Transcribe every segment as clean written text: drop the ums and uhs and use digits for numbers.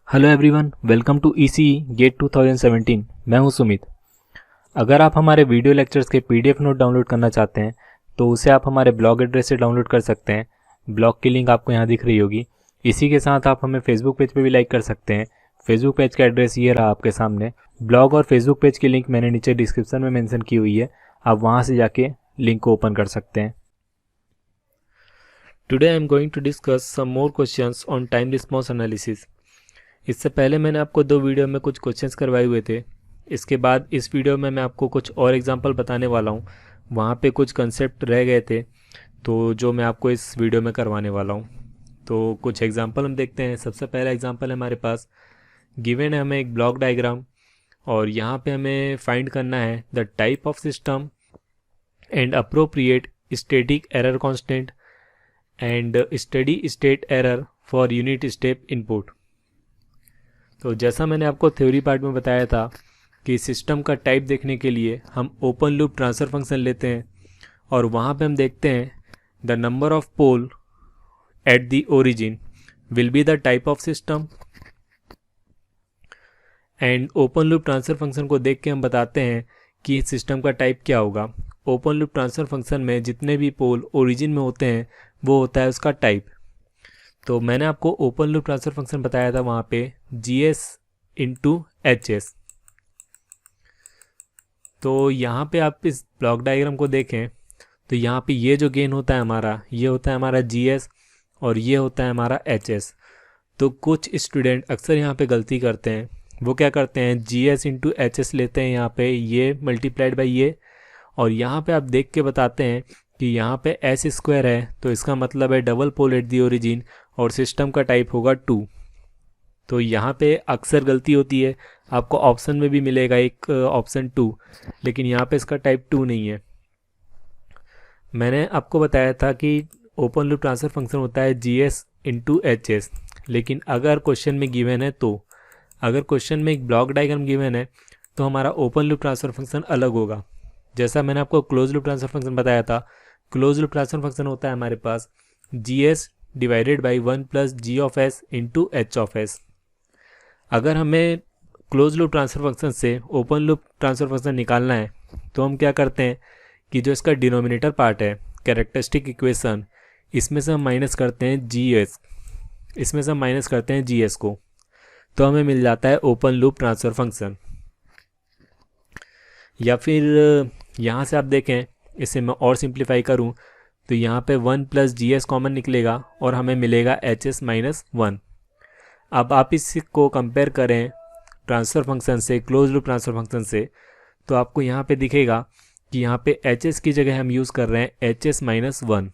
Hello everyone, welcome to ECE GATE 2017। मैं हूं सुमित। अगर आप हमारे वीडियो लेक्चर्स के पीडीएफ नोट डाउनलोड करना चाहते हैं तो उसे आप हमारे ब्लॉग एड्रेस से डाउनलोड कर सकते हैं। ब्लॉग की लिंक आपको यहां दिख रही होगी। इसी के साथ आप हमें फेसबुक पेज पे भी लाइक कर सकते हैं। फेसबुक पेज का एड्रेस ये रहा आपके सामने। ब्लॉग और फेसबुक पेज की लिंक मैंने नीचे डिस्क्रिप्शन में मेंशन की हुई है, आप वहाँ से जाके लिंक को ओपन कर सकते हैं। Today I am going to discuss some more questions on time response analysis. इससे पहले मैंने आपको 2 वीडियो में कुछ क्वेश्चंस करवाए हुए थे। इसके बाद इस वीडियो में मैं आपको कुछ और एग्जांपल बताने वाला हूँ। वहाँ पे कुछ कंसेप्ट रह गए थे तो जो मैं आपको इस वीडियो में करवाने वाला हूँ। तो कुछ एग्जांपल हम देखते हैं। सबसे पहला एग्जांपल है हमारे पास गिवन है हमें एक ब्लॉक डायग्राम, और यहाँ पे हमें फाइंड करना है the type of system and appropriate static error constant and steady state error for unit step input. तो जैसा मैंने आपको थ्योरी पार्ट में बताया था कि सिस्टम का टाइप देखने के लिए हम ओपन लूप ट्रांसफर फंक्शन लेते हैं, और वहाँ पे हम देखते हैं the number of pole at the origin will be the type of system, and open loop transfer function को देख के हम बताते हैं कि सिस्टम का टाइप क्या होगा। ओपन लूप ट्रांसफर फंक्शन में जितने भी पोल ओरिजिन में होते हैं वो होता है उसका टाइप। तो मैंने आपको ओपन लूप ट्रांसफर फंक्शन बताया था वहाँ पे GS इंटू HS। तो यहाँ पे आप इस ब्लॉक डायग्राम को देखें तो यहाँ पे ये जो गेन होता है हमारा, ये होता है हमारा GS और ये होता है हमारा HS। तो कुछ स्टूडेंट अक्सर यहाँ पे गलती करते हैं। वो क्या करते हैं, GS इंटू HS लेते हैं यहाँ पे, ये मल्टीप्लाइड बाई ये, और यहाँ पे आप देख के बताते हैं कि यहाँ पे S स्क्वायर है तो इसका मतलब है double pole at the origin और सिस्टम का टाइप होगा 2। तो यहाँ पे अक्सर गलती होती है। आपको ऑप्शन में भी मिलेगा एक ऑप्शन 2, लेकिन यहाँ पे इसका टाइप 2 नहीं है। मैंने आपको बताया था कि ओपन लूप ट्रांसफर फंक्शन होता है GS इंटू HS, लेकिन अगर क्वेश्चन में गिवन है तो अगर क्वेश्चन में एक ब्लॉक डायग्राम गिवन है तो हमारा ओपन लूप ट्रांसफर फंक्शन अलग होगा। जैसा मैंने आपको क्लोज लूप ट्रांसफर फंक्शन बताया था, क्लोज लूप ट्रांसफर फंक्शन होता है हमारे पास GS divided by 1 plus G of S into H of S। अगर हमें क्लोज लूप ट्रांसफर फंक्शन से ओपन लूप ट्रांसफर फंक्शन निकालना है तो हम क्या करते हैं कि जो इसका डिनोमिनेटर पार्ट है कैरेक्टरिस्टिक इक्वेशन, इसमें से हम माइनस करते हैं GS, इसमें से हम माइनस करते हैं GS को, तो हमें मिल जाता है ओपन लूप ट्रांसफर फंक्शन। या फिर यहाँ से आप देखें, इसे मैं और सिंप्लीफाई करूँ तो यहाँ पे 1 प्लस GS कॉमन निकलेगा और हमें मिलेगा HS माइनस 1। अब आप इसको कंपेयर करें ट्रांसफ़र फंक्शन से, क्लोज लूप ट्रांसफ़र फंक्शन से, तो आपको यहाँ पे दिखेगा कि यहाँ पे HS की जगह हम यूज़ कर रहे हैं HS माइनस 1।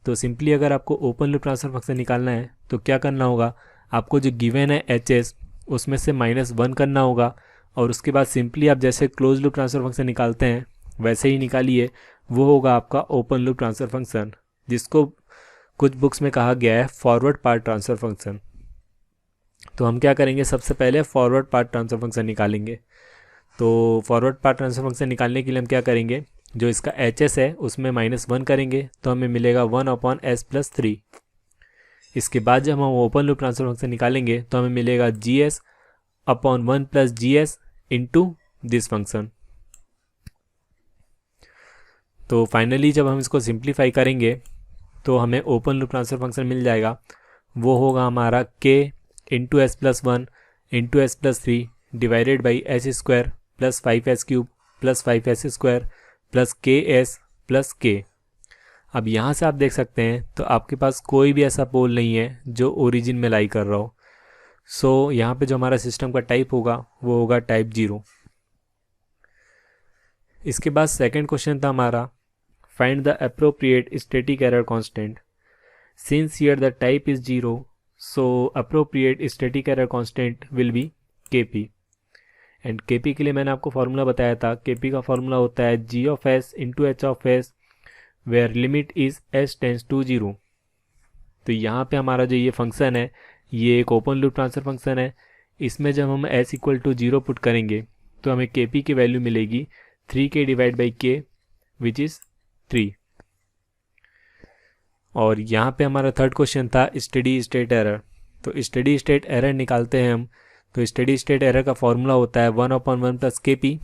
तो सिंपली अगर आपको ओपन लूप ट्रांसफ़र फंक्शन निकालना है तो क्या करना होगा, आपको जो गिवन है HS उसमें से -1 करना होगा, और उसके बाद सिंपली आप जैसे क्लोज लूप ट्रांसफ़र फंक्शन निकालते हैं वैसे ही निकालिए। वो होगा आपका ओपन लूप ट्रांसफर फंक्शन, जिसको कुछ बुक्स में कहा गया है फॉरवर्ड पार्ट ट्रांसफर फंक्शन। तो हम क्या करेंगे, सबसे पहले फॉरवर्ड पार्ट ट्रांसफर फंक्शन निकालेंगे। तो फॉरवर्ड पार्ट ट्रांसफर फंक्शन निकालने के लिए हम क्या करेंगे, जो इसका HS है उसमें -1 करेंगे तो हमें मिलेगा 1/s प्लस 3। इसके बाद जब हम ओपन लूप ट्रांसफर फंक्शन निकालेंगे तो हमें मिलेगा GS upon 1 plus GS into this function. तो फाइनली जब हम इसको सिंप्लीफाई करेंगे तो हमें ओपन लूप ट्रांसफर फंक्शन मिल जाएगा। वो होगा हमारा K into S plus 1 into S plus 3 divided by S square plus 5S cube plus 5S square plus KS plus K। अब यहाँ से आप देख सकते हैं तो आपके पास कोई भी ऐसा पोल नहीं है जो ओरिजिन में लाई कर रहा हो। सो यहाँ पे जो हमारा सिस्टम का टाइप होगा वो होगा टाइप 0। इसके बाद सेकंड क्वेश्चन था हमारा find the appropriate static error constant. Since here the type is 0, so appropriate static error constant will be Kp. And Kp के लिए मैंने आपको फॉर्मूला बताया था। Kp का फॉर्मूला होता है G of S into H of S where limit is S tends to 0। तो यहाँ पे हमारा जो ये फंक्शन है ये एक ओपन लूप ट्रांसफर फंक्शन है। इसमें जब हम S इक्वल टू 0 पुट करेंगे तो हमें Kp की वैल्यू मिलेगी 3K divide by K which is 3। और यहाँ पे हमारा थर्ड क्वेश्चन था स्टेडी स्टेट एरर। तो स्टेडी स्टेट एरर निकालते हैं हम। तो स्टेडी स्टेट एरर का फॉर्मूला होता है 1/1 प्लस KP,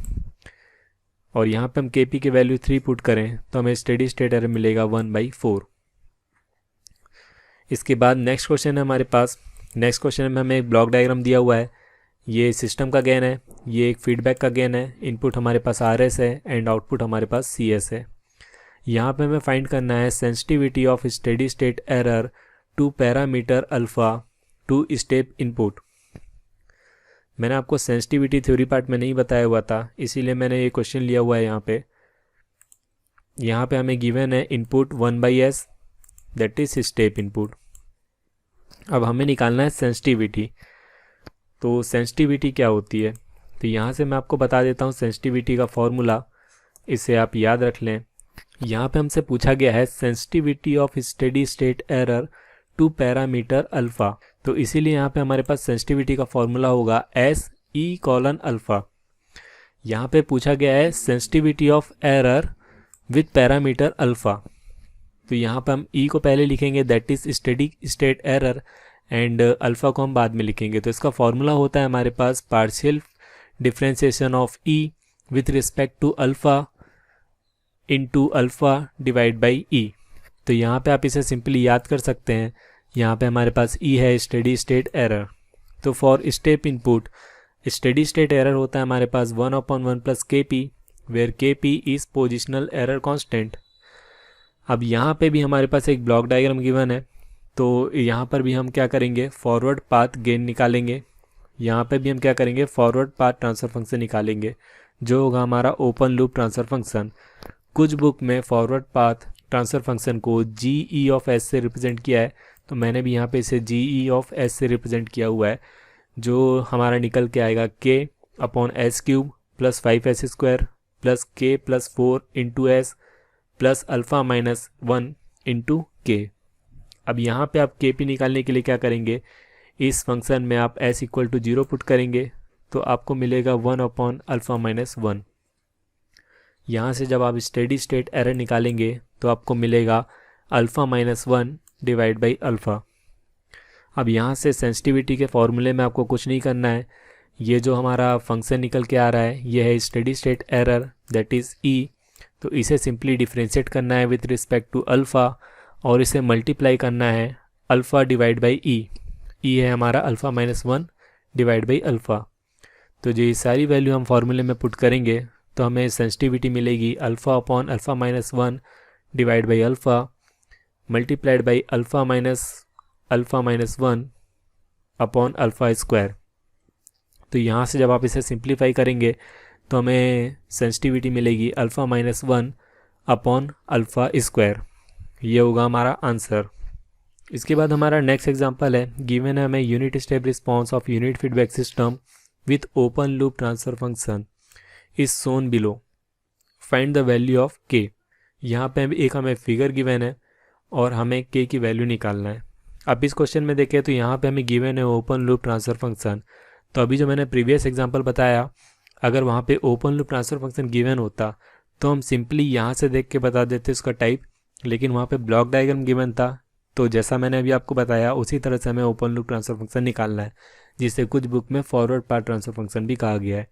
और यहाँ पे हम KP की वैल्यू 3 पुट करें तो हमें स्टेडी स्टेट एरर मिलेगा 1/4। इसके बाद नेक्स्ट क्वेश्चन है हमारे पास। नेक्स्ट क्वेश्चन में हमें एक ब्लॉक डायग्राम दिया हुआ है। ये सिस्टम का गेन है, ये एक फीडबैक का गेन है, इनपुट हमारे पास RS है एंड आउटपुट हमारे पास CS है। यहाँ पे हमें फाइंड करना है sensitivity of steady state error to parameter alpha to step input. मैंने आपको सेंसिटिविटी थ्योरी पार्ट में नहीं बताया हुआ था, इसीलिए मैंने ये क्वेश्चन लिया हुआ है यहाँ पे हमें गिवन है input 1/S that is step input. अब हमें निकालना है सेंसिटिविटी। तो सेंसिटिविटी क्या होती है, तो यहाँ से मैं आपको बता देता हूँ सेंसिटिविटी का फॉर्मूला, इसे आप याद रख लें। यहाँ पे हमसे पूछा गया है sensitivity of steady state error to parameter alpha, तो इसीलिए यहाँ पे हमारे पास सेंसिटिविटी का फॉर्मूला होगा SE:α। यहाँ पे पूछा गया है sensitivity of error with parameter alpha, तो यहाँ पे हम E को पहले लिखेंगे that is steady state error and alpha को हम बाद में लिखेंगे। तो इसका फॉर्मूला होता है हमारे पास partial differentiation of E with respect to alpha into alpha divide by E। तो यहाँ पे आप इसे सिंपली याद कर सकते हैं। यहाँ पे हमारे पास E है स्टेडी स्टेट एरर। तो for step input steady state error होता है हमारे पास 1/1 plus KP where KP is positional error constant. अब यहाँ पे भी हमारे पास एक ब्लॉक डायग्राम गिवन है, तो यहाँ पर भी हम क्या करेंगे फॉरवर्ड पाथ गेन निकालेंगे। यहाँ पे भी हम क्या करेंगे फॉरवर्ड पाथ ट्रांसफ़र फंक्शन निकालेंगे जो होगा हमारा ओपन लूप ट्रांसफ़र फंक्शन। कुछ बुक में फॉरवर्ड पाथ ट्रांसफ़र फंक्शन को GE(S) से रिप्रेजेंट किया है, तो मैंने भी यहाँ पे इसे GE(S) से रिप्रेजेंट किया हुआ है, जो हमारा निकल के आएगा K/S³ plus 5S² plus K plus 4 into S plus alpha minus 1 into K। अब यहाँ पे आप KP निकालने के लिए क्या करेंगे, इस फंक्शन में आप S=0 पुट करेंगे तो आपको मिलेगा 1/α-1। यहाँ से जब आप स्टेडी स्टेट एरर निकालेंगे तो आपको मिलेगा α-1 डिवाइड बाई अल्फ़ा। अब यहाँ से सेंसिटिविटी के फॉर्मूले में आपको कुछ नहीं करना है। ये जो हमारा फंक्शन निकल के आ रहा है ये है steady state error that is E, तो इसे सिंपली डिफ्रेंशिएट करना है विथ रिस्पेक्ट टू अल्फ़ा और इसे मल्टीप्लाई करना है अल्फ़ा डिवाइड बाई E है हमारा α-1 डिवाइड बाई अल्फ़ा। तो जो ये सारी वैल्यू हम फॉर्मूले में पुट करेंगे तो हमें सेंसिटिविटी मिलेगी α/α-1 divide by alpha multiplied by α-1 upon अल्फ़ा²। तो यहाँ से जब आप इसे सिंप्लीफाई करेंगे तो हमें सेंसिटिविटी मिलेगी α-1 अपॉन अल्फ़ा²। ये होगा हमारा आंसर। इसके बाद हमारा नेक्स्ट एग्जांपल है, गिवन है हमें unit step response of unit feedback system with open loop transfer function is Son below, find the value of K। यहाँ पे एक हमें फिगर गिवन है और हमें K की वैल्यू निकालना है। अब इस क्वेश्चन में देखें तो यहाँ पे हमें गिवन है ओपन लूप ट्रांसफर फंक्शन। तो अभी जो मैंने प्रीवियस एग्जांपल बताया, अगर वहाँ पे open loop transfer function given होता तो हम सिंपली यहाँ से देख के बता देते उसका टाइप, लेकिन वहाँ पे ब्लॉक डायग्राम गिवन था, तो जैसा मैंने अभी आपको बताया उसी तरह से हमें ओपन लूप ट्रांसफर फंक्शन निकालना है, जिसे कुछ बुक में फॉरवर्ड पाथ ट्रांसफर फंक्शन भी कहा गया है।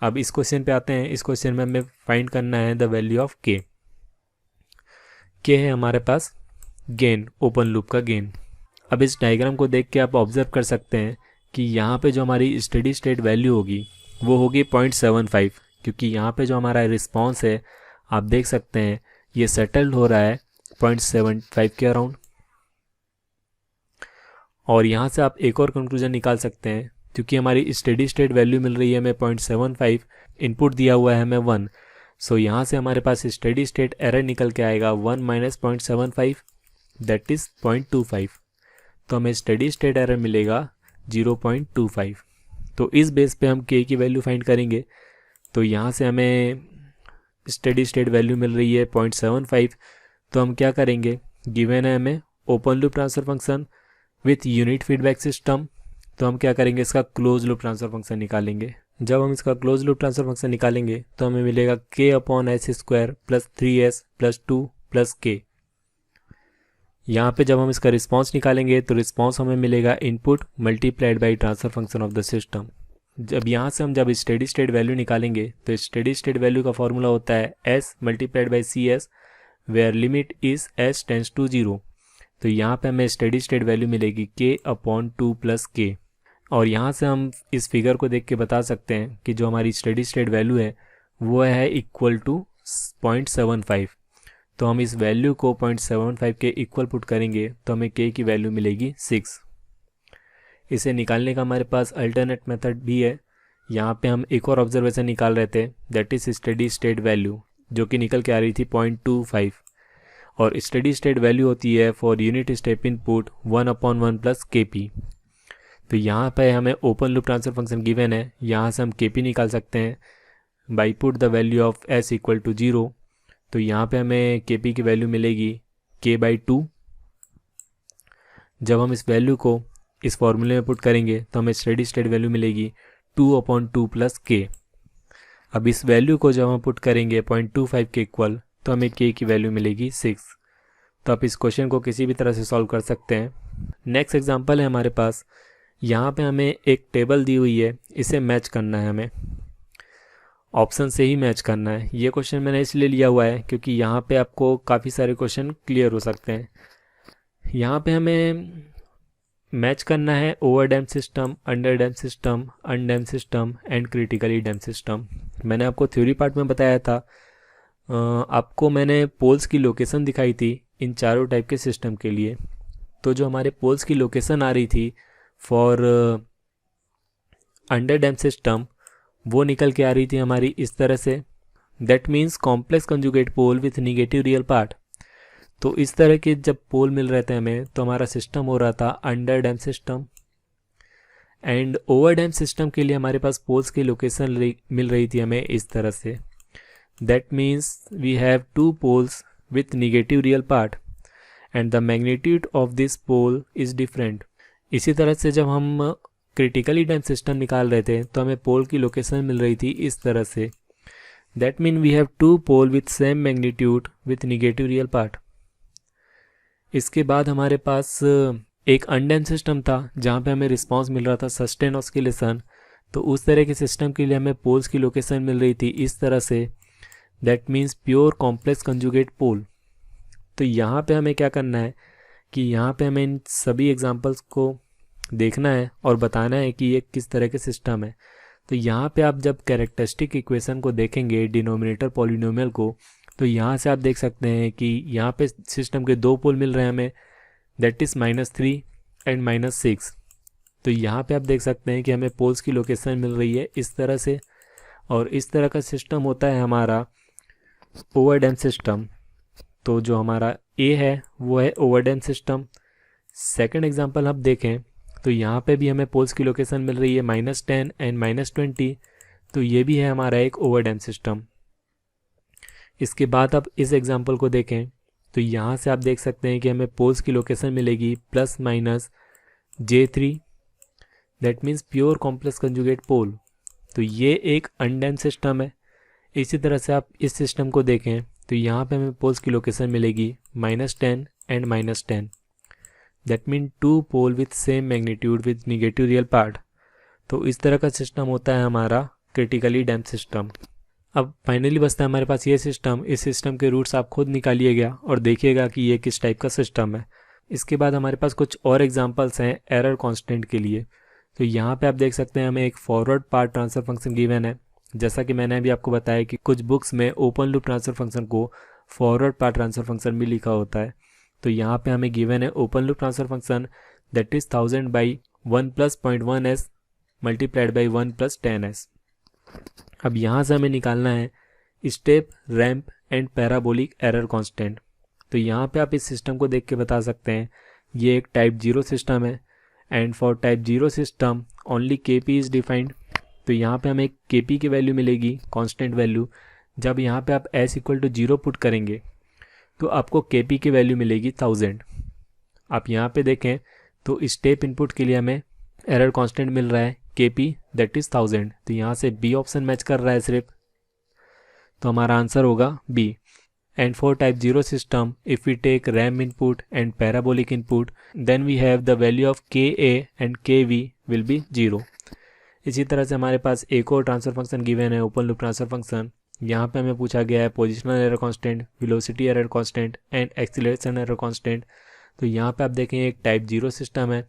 अब इस क्वेश्चन पे आते हैं। इस क्वेश्चन में हमें फाइंड करना है द वैल्यू ऑफ K। है हमारे पास गेन, ओपन लूप का गेन। अब इस डायग्राम को देख के आप ऑब्जर्व कर सकते हैं कि यहाँ पे जो हमारी स्टेडी स्टेट वैल्यू होगी वो होगी 0.75, क्योंकि यहाँ पे जो हमारा रिस्पॉन्स है आप देख सकते हैं ये सेटल्ड हो रहा है 0.75 के अराउंड। और यहाँ से आप एक और कंक्लूजन निकाल सकते हैं, क्योंकि हमारी स्टेडी स्टेट वैल्यू मिल रही है हमें 0.75, इनपुट दिया हुआ है हमें 1, सो यहाँ से हमारे पास स्टेडी स्टेट एरर निकल के आएगा 1 माइनस 0.75 दैट इज़ 0.25। तो हमें स्टेडी स्टेट एरर मिलेगा 0.25। तो इस बेस पे हम K की वैल्यू फाइंड करेंगे। तो यहाँ से हमें स्टेडी स्टेट वैल्यू मिल रही है 0.75, तो हम क्या करेंगे, गिवन है हमें open loop transfer function with unit feedback system, तो हम क्या करेंगे इसका क्लोज लूप ट्रांसफर फंक्शन निकालेंगे। जब हम इसका क्लोज लूप ट्रांसफर फंक्शन निकालेंगे तो हमें मिलेगा K/S² plus 3S plus 2 plus K। यहाँ पे जब हम इसका रिस्पांस निकालेंगे तो रिस्पांस हमें मिलेगा input multiplied by transfer function of the system. जब यहाँ से हम जब स्टेडी स्टेट वैल्यू निकालेंगे तो स्टेडी स्टेट वैल्यू का फॉर्मूला होता है s multiplied by C s, where limit is s tends to 0। तो यहाँ पे हमें स्टेडी स्टेट वैल्यू मिलेगी k अपॉन 2 प्लस k। और यहाँ से हम इस फिगर को देख के बता सकते हैं कि जो हमारी स्टेडी स्टेट वैल्यू है वो है इक्वल टू 0.75। तो हम इस वैल्यू को 0.75 के इक्वल पुट करेंगे तो हमें k की वैल्यू मिलेगी 6। इसे निकालने का हमारे पास अल्टरनेट मेथड भी है। यहाँ पे हम एक और ऑब्जर्वेशन निकाल रहे थे, that is steady state value, जो कि निकल के आ रही थी 0.25। और स्टेडी स्टेट वैल्यू होती है for unit step input 1/1 plus KP। तो यहाँ पे हमें open loop transfer function given है, यहाँ से हम KP निकाल सकते हैं by put the value of s equal to 0। तो यहाँ पे हमें KP की वैल्यू मिलेगी k/2। जब हम इस वैल्यू को इस फॉर्मूले में पुट करेंगे तो हमें स्टेडी स्टेट वैल्यू मिलेगी 2/2 प्लस k। अब इस वैल्यू को जब हम पुट करेंगे 0.25 के इक्वल तो हमें k की वैल्यू मिलेगी 6। तो आप इस क्वेश्चन को किसी भी तरह से सॉल्व कर सकते हैं। नेक्स्ट एग्जांपल है हमारे पास, यहाँ पे हमें एक टेबल दी हुई है, इसे मैच करना है, हमें ऑप्शन से ही मैच करना है। ये क्वेश्चन मैंने इसलिए लिया हुआ है क्योंकि यहाँ पे आपको काफ़ी सारे क्वेश्चन क्लियर हो सकते हैं। यहाँ पे हमें मैच करना है over damp system, under damp system, undamp system and critically dam system. मैंने आपको थ्योरी पार्ट में बताया था, आपको मैंने पोल्स की लोकेशन दिखाई थी इन चारों टाइप के सिस्टम के लिए। तो जो हमारे पोल्स की लोकेशन आ रही थी फॉर अंडर डैम सिस्टम, वो निकल के आ रही थी हमारी इस तरह से, that means complex conjugate pole with negative real part. तो इस तरह के जब पोल मिल रहे थे हमें तो हमारा सिस्टम हो रहा था under damp system. And over damp system के लिए हमारे पास पोल्स की लोकेशन मिल रही थी हमें इस तरह से, that means we have 2 poles with negative real part and the magnitude of this pole is different. इसी तरह से जब हम क्रिटिकली डैम सिस्टम निकाल रहे थे तो हमें पोल की लोकेशन मिल रही थी इस तरह से, that mean we have 2 pole with same magnitude with negative real part. इसके बाद हमारे पास एक अनडैम सिस्टम था जहाँ पे हमें रिस्पांस मिल रहा था सस्टेन ऑस्किलेशन। तो उस तरह के सिस्टम के लिए हमें पोल्स की लोकेशन मिल रही थी इस तरह से, that means pure complex conjugate pole. तो यहाँ पे हमें क्या करना है कि यहाँ पे हमें इन सभी एग्जांपल्स को देखना है और बताना है कि ये किस तरह के सिस्टम है। तो यहाँ पे आप जब कैरेक्टरिस्टिक इक्वेशन को देखेंगे, डिनोमिनेटर पॉलिनोमियल को, तो यहाँ से आप देख सकते हैं कि यहाँ पे सिस्टम के 2 पोल मिल रहे हैं हमें, दैट इज़ -3 एंड -6। तो यहाँ पे आप देख सकते हैं कि हमें पोल्स की लोकेशन मिल रही है इस तरह से। और इस तरह का सिस्टम होता है हमारा ओवर डैम सिस्टम। तो जो हमारा ए है वो है over damp system. Second example आप देखें तो यहाँ पे भी हमें पोल्स की लोकेशन मिल रही है -10 एंड -20। तो ये भी है हमारा एक ओवर डैम सिस्टम। इसके बाद आप इस एग्जांपल को देखें तो यहाँ से आप देख सकते हैं कि हमें पोल्स की लोकेशन मिलेगी +-J3, that means pure complex conjugate pole. तो ये एक अनडैम सिस्टम है। इसी तरह से आप इस सिस्टम को देखें तो यहाँ पे हमें पोल्स की लोकेशन मिलेगी -10 and -10, that mean 2 pole with same magnitude with negative real part. तो इस तरह का सिस्टम होता है हमारा क्रिटिकली डैम सिस्टम। अब फाइनली बचता है हमारे पास ये सिस्टम। इस सिस्टम के रूट्स आप खुद निकालिएगा और देखिएगा कि ये किस टाइप का सिस्टम है। इसके बाद हमारे पास कुछ और एग्जांपल्स हैं एरर कांस्टेंट के लिए। तो यहाँ पे आप देख सकते हैं हमें एक forward part transfer function given है। जैसा कि मैंने अभी आपको बताया कि कुछ बुक्स में ओपन लूप ट्रांसफर फंक्शन को फॉरवर्ड पार्ट ट्रांसफर फंक्शन भी लिखा होता है। तो यहाँ पे हमें गिवन है open loop transfer function that is 1000/1 + 0.1s multiplied by 1 + 10s। अब यहाँ से हमें निकालना है step, ramp and parabolic error constant. तो यहाँ पे आप इस सिस्टम को देख के बता सकते हैं ये एक टाइप 0 सिस्टम है and for type 0 system only KP is defined. तो यहाँ पे हमें KP की वैल्यू मिलेगी कांस्टेंट वैल्यू। जब यहाँ पे आप s = 0 पुट करेंगे तो आपको KP की वैल्यू मिलेगी 1000। आप यहाँ पे देखें तो स्टेप इनपुट के लिए हमें एरर कांस्टेंट मिल रहा है KP दैट इज़ 1000। तो यहाँ से B ऑप्शन मैच कर रहा है सिर्फ, तो हमारा आंसर होगा B। And for type 0 system, if we take RAM input and parabolic input, then we have the value of KA and KV will be 0. इसी तरह से हमारे पास एक और ट्रांसफर फंक्शन गिवन है, ओपन लूप ट्रांसफर फंक्शन. यहाँ पे हमें पूछा गया है positional error constant, velocity error constant and acceleration error constant. तो यहाँ पे आप देखें एक टाइप 0 सिस्टम है,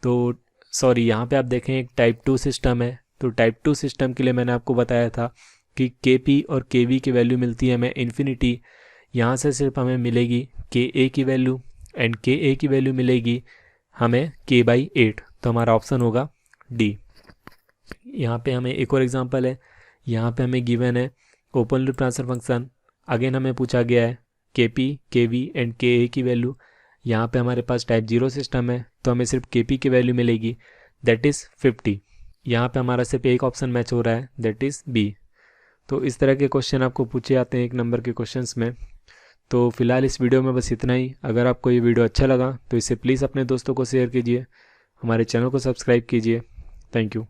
तो सॉरी यहाँ पे आप देखें एक टाइप 2 सिस्टम है. तो टाइप 2 सिस्टम के लिए मैंने आपको बताया था कि KP और KV की वैल्यू मिलती है हमें इन्फिनिटी. यहाँ से सिर्फ हमें मिलेगी KA की वैल्यू एंड KA की वैल्यू मिलेगी हमें K/8. तो हमारा ऑप्शन होगा D. यहाँ पे हमें एक और एग्जांपल है. यहाँ पे हमें गिवन है open loop transfer function. Again हमें पूछा गया है KP, KV एंड KA की वैल्यू. यहाँ पे हमारे पास टाइप 0 सिस्टम है, तो हमें सिर्फ KP की वैल्यू मिलेगी, दैट इज़ 50. यहाँ पे हमारा सिर्फ एक ऑप्शन मैच हो रहा है, दैट इज़ B. तो इस तरह के क्वेश्चन आपको पूछे जाते हैं 1 नंबर के क्वेश्चंस में. तो फिलहाल इस वीडियो में बस इतना ही. अगर आपको ये वीडियो अच्छा लगा तो इसे प्लीज़ अपने दोस्तों को शेयर कीजिए, हमारे चैनल को सब्सक्राइब कीजिए. Thank you.